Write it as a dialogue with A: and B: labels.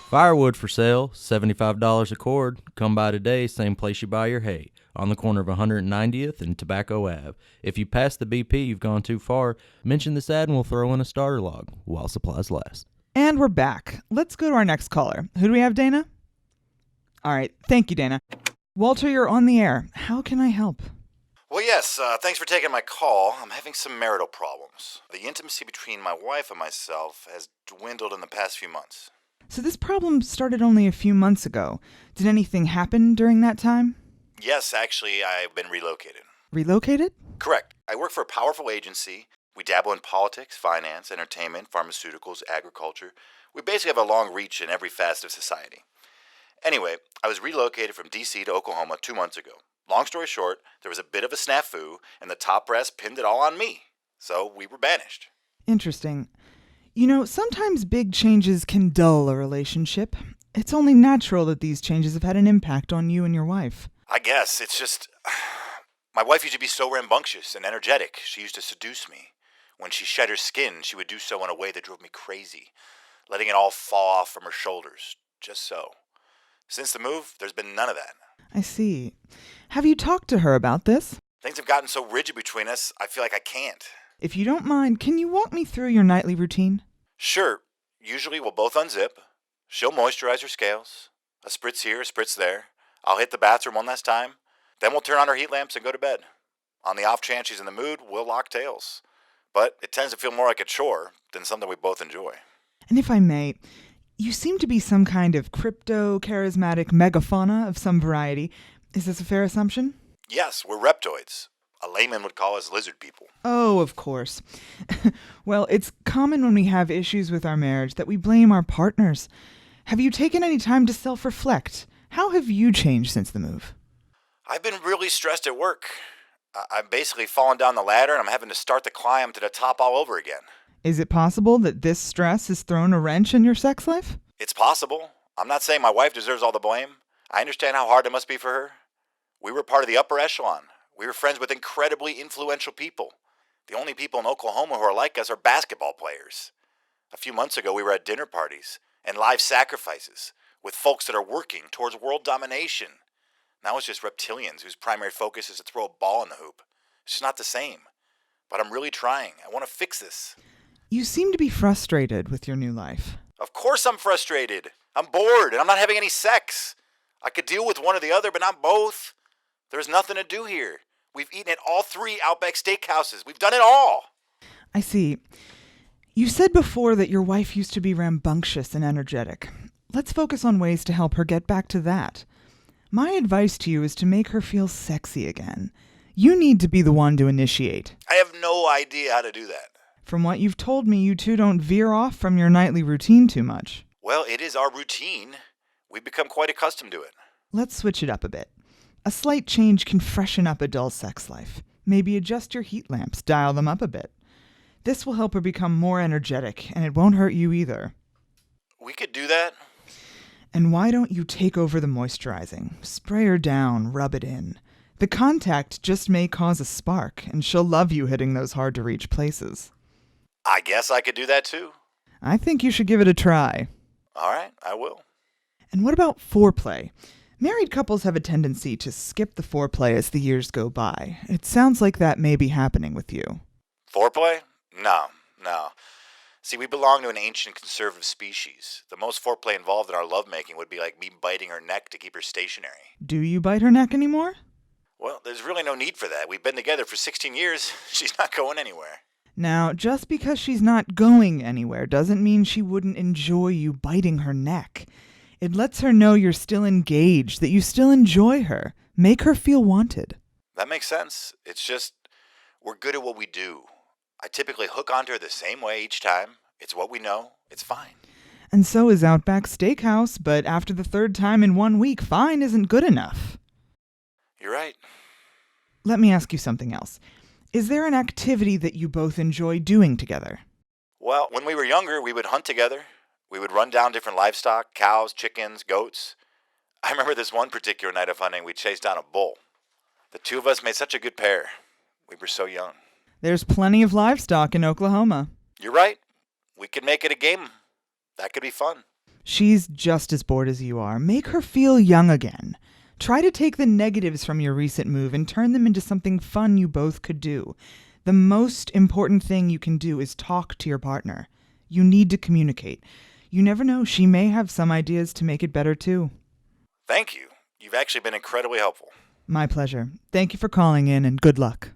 A: Firewood for sale, $75 a cord. Come by today, same place you buy your hay, on the corner of 190th and Tobacco Ave. If you pass the BP, you've gone too far. Mention this ad and we'll throw in a starter log while supplies last.
B: And we're back. Let's go to our next caller. Who do we have, Dana? All right. Thank you, Dana. Walter, you're on the air. How can I help?
C: Well, yes, thanks for taking my call. I'm having some marital problems. The intimacy between my wife and myself has dwindled in the past few months.
B: So this problem started only a few months ago. Did anything happen during that time?
C: Yes, actually, I've been relocated.
B: Relocated?
C: Correct. I work for a powerful agency. We dabble in politics, finance, entertainment, pharmaceuticals, agriculture. We basically have a long reach in every facet of society. Anyway, I was relocated from D.C. to Oklahoma 2 months ago. Long story short, there was a bit of a snafu, and the top brass pinned it all on me. So we were banished.
B: Interesting. You know, sometimes big changes can dull a relationship. It's only natural that these changes have had an impact on you and your wife.
C: I guess, it's just... My wife used to be so rambunctious and energetic. She used to seduce me. When she shed her skin, she would do so in a way that drove me crazy, letting it all fall off from her shoulders, just so. Since the move, there's been none of that.
B: I see. Have you talked to her about this?
C: Things have gotten so rigid between us, I feel like I can't.
B: If you don't mind, can you walk me through your nightly routine?
C: Sure. Usually we'll both unzip. She'll moisturize her scales. A spritz here, a spritz there. I'll hit the bathroom one last time. Then we'll turn on her heat lamps and go to bed. On the off chance she's in the mood, we'll lock tails. But it tends to feel more like a chore than something we both enjoy.
B: And if I may, you seem to be some kind of crypto-charismatic megafauna of some variety. Is this a fair assumption?
C: Yes, we're reptoids. A layman would call us lizard people.
B: Oh, of course. Well, it's common when we have issues with our marriage that we blame our partners. Have you taken any time to self-reflect? How have you changed since the move?
C: I've been really stressed at work. I'm basically fallen down the ladder and I'm having to start the climb to the top all over again.
B: Is it possible that this stress has thrown a wrench in your sex life?
C: It's possible. I'm not saying my wife deserves all the blame. I understand how hard it must be for her. We were part of the upper echelon. We were friends with incredibly influential people. The only people in Oklahoma who are like us are basketball players. A few months ago, we were at dinner parties and live sacrifices with folks that are working towards world domination. Now it's just reptilians whose primary focus is to throw a ball in the hoop. It's just not the same. But I'm really trying. I want to fix this.
B: You seem to be frustrated with your new life.
C: Of course I'm frustrated. I'm bored and I'm not having any sex. I could deal with one or the other, but not both. There's nothing to do here. We've eaten at all 3 Outback steakhouses. We've done it all.
B: I see. You said before that your wife used to be rambunctious and energetic. Let's focus on ways to help her get back to that. My advice to you is to make her feel sexy again. You need to be the one to initiate.
C: I have no idea how to do that.
B: From what you've told me, you two don't veer off from your nightly routine too much.
C: Well, it is our routine. We've become quite accustomed to it.
B: Let's switch it up a bit. A slight change can freshen up a dull sex life. Maybe adjust your heat lamps, dial them up a bit. This will help her become more energetic, and it won't hurt you either.
C: We could do that.
B: And why don't you take over the moisturizing? Spray her down, rub it in. The contact just may cause a spark, and she'll love you hitting those hard-to-reach places.
C: I guess I could do that too.
B: I think you should give it a try.
C: All right, I will.
B: And what about foreplay? Married couples have a tendency to skip the foreplay as the years go by. It sounds like that may be happening with you.
C: Foreplay? No. See, we belong to an ancient conservative species. The most foreplay involved in our lovemaking would be like me biting her neck to keep her stationary.
B: Do you bite her neck anymore?
C: Well, there's really no need for that. We've been together for 16 years. She's not going anywhere.
B: Now, just because she's not going anywhere doesn't mean she wouldn't enjoy you biting her neck. It lets her know you're still engaged, that you still enjoy her. Make her feel wanted.
C: That makes sense. It's just, we're good at what we do. I typically hook onto her the same way each time. It's what we know. It's fine.
B: And so is Outback Steakhouse, but after the 3rd time in 1 week, fine isn't good enough.
C: You're right.
B: Let me ask you something else. Is there an activity that you both enjoy doing together?
C: Well, when we were younger, we would hunt together. We would run down different livestock, cows, chickens, goats. I remember this one particular night of hunting, we chased down a bull. The two of us made such a good pair. We were so young.
B: There's plenty of livestock in Oklahoma.
C: You're right. We could make it a game. That could be fun.
B: She's just as bored as you are. Make her feel young again. Try to take the negatives from your recent move and turn them into something fun you both could do. The most important thing you can do is talk to your partner. You need to communicate. You never know, she may have some ideas to make it better too.
C: Thank you. You've actually been incredibly helpful.
B: My pleasure. Thank you for calling in and good luck.